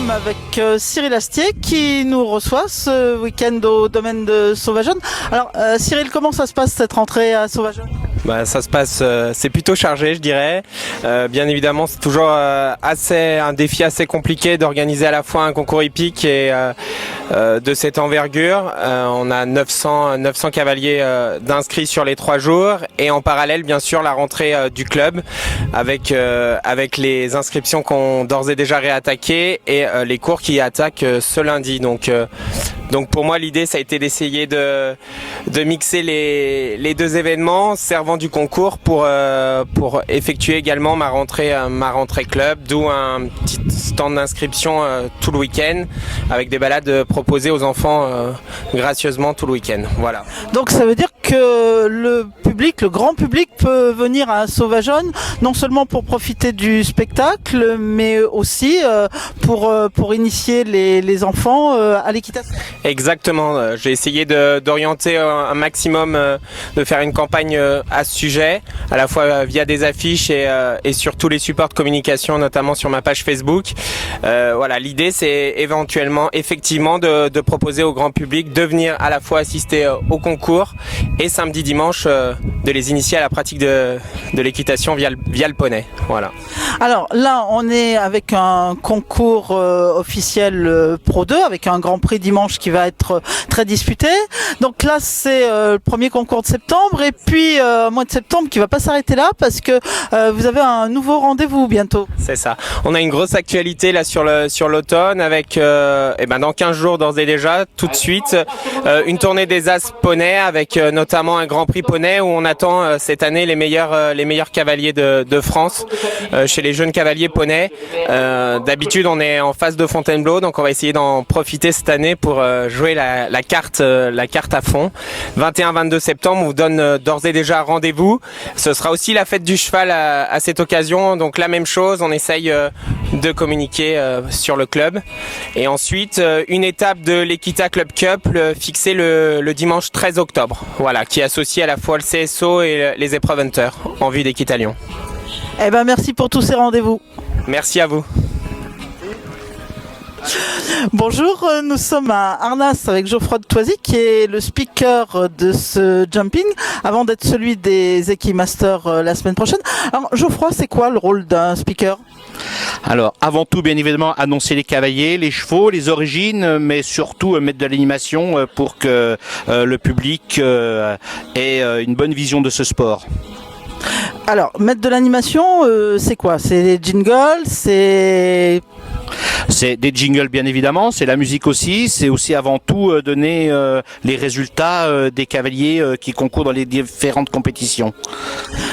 sommes avec Cyril Astier qui nous reçoit ce week-end au domaine de Sauvageonne. Alors Cyril, comment ça se passe cette rentrée à Sauvageonne ? Ça se passe, c'est plutôt chargé, je dirais. Bien évidemment, c'est toujours un défi assez compliqué d'organiser à la fois un concours hippique et de cette envergure. On a 900 cavaliers d'inscrits sur les 3 jours et en parallèle, bien sûr, la rentrée du club avec les inscriptions qu'on d'ores et déjà réattaquées et les cours qui attaquent ce lundi. Donc pour moi, l'idée, ça a été d'essayer de mixer les deux événements servant du concours pour effectuer également ma rentrée club, d'où un petit stand d'inscription tout le week-end avec des balades proposées aux enfants gracieusement tout le week-end. Voilà. Donc ça veut dire que le grand public peut venir à Sauvageonne non seulement pour profiter du spectacle, mais aussi pour initier les enfants à l'équitation. Exactement, j'ai essayé d'orienter un maximum, de faire une campagne à ce sujet, à la fois via des affiches et sur tous les supports de communication, notamment sur ma page Facebook. Voilà, l'idée c'est effectivement de proposer au grand public de venir à la fois assister au concours et samedi dimanche de les initier à la pratique de l'équitation via le poney. Voilà. Alors là, on est avec un concours officiel Pro 2 avec un Grand Prix dimanche qui va être très disputé. Donc là, c'est le premier concours de septembre et puis un mois de septembre qui va pas s'arrêter là parce que vous avez un nouveau rendez-vous bientôt. C'est ça. On a une grosse actualité là sur l'automne avec dans 15 jours d'ores et déjà, tout de suite, une tournée des As poney avec notamment un Grand Prix poney où on attend cette année les meilleurs cavaliers de France chez les jeunes cavaliers poney. D'habitude, on est en face de Fontainebleau, donc on va essayer d'en profiter cette année pour jouer la carte à fond. 21-22 septembre, on vous donne d'ores et déjà rendez-vous. Ce sera aussi la fête du cheval à cette occasion, donc la même chose, on essaye de communiquer sur le club. Et ensuite, une étape de l'Equita Club Cup fixée le dimanche 13 octobre, voilà, qui est associée à la fois le CSO et les épreuves Hunter en vue d'Equita Lyon. Merci pour tous ces rendez-vous. Merci à vous. Bonjour, nous sommes à Arnas avec Geoffroy de Toisy qui est le speaker de ce jumping avant d'être celui des Equimasters la semaine prochaine. Alors Geoffroy, c'est quoi le rôle d'un speaker ? Alors, avant tout, bien évidemment, annoncer les cavaliers, les chevaux, les origines, mais surtout mettre de l'animation pour que le public ait une bonne vision de ce sport. Alors, mettre de l'animation, c'est quoi ? C'est des jingles, C'est des jingles bien évidemment, c'est la musique aussi, c'est aussi avant tout donner les résultats des cavaliers qui concourent dans les différentes compétitions.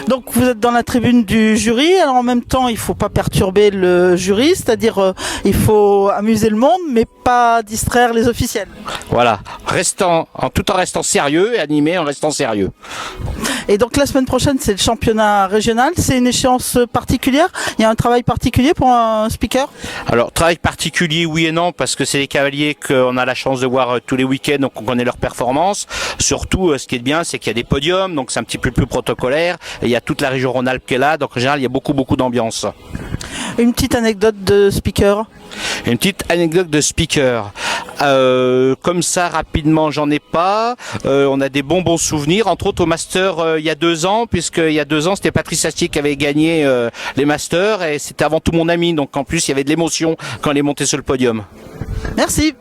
Donc vous êtes dans la tribune du jury, alors en même temps il faut pas perturber le jury, c'est-à-dire il faut amuser le monde mais pas distraire les officiels. Voilà, tout en restant sérieux et animé en restant sérieux. Et donc la semaine prochaine c'est le championnat régional, c'est une échéance particulière, il y a un travail particulier pour un speaker ? Alors travail particulier oui et non parce que c'est les cavaliers qu'on a la chance de voir tous les week-ends donc on connaît leurs performances. Surtout ce qui est bien c'est qu'il y a des podiums donc c'est un petit peu plus protocolaire et il y a toute la région Rhône-Alpes qui est là donc en général il y a beaucoup d'ambiance. Une petite anecdote de speaker ? Une petite anecdote de speaker. Comme ça rapidement j'en ai pas. On a des bons souvenirs entre autres au Master il y a 2 ans puisque il y a 2 ans c'était Patrice Astier qui avait gagné les Masters et c'était avant tout mon ami donc en plus il y avait de l'émotion quand il est monté sur le podium. Merci.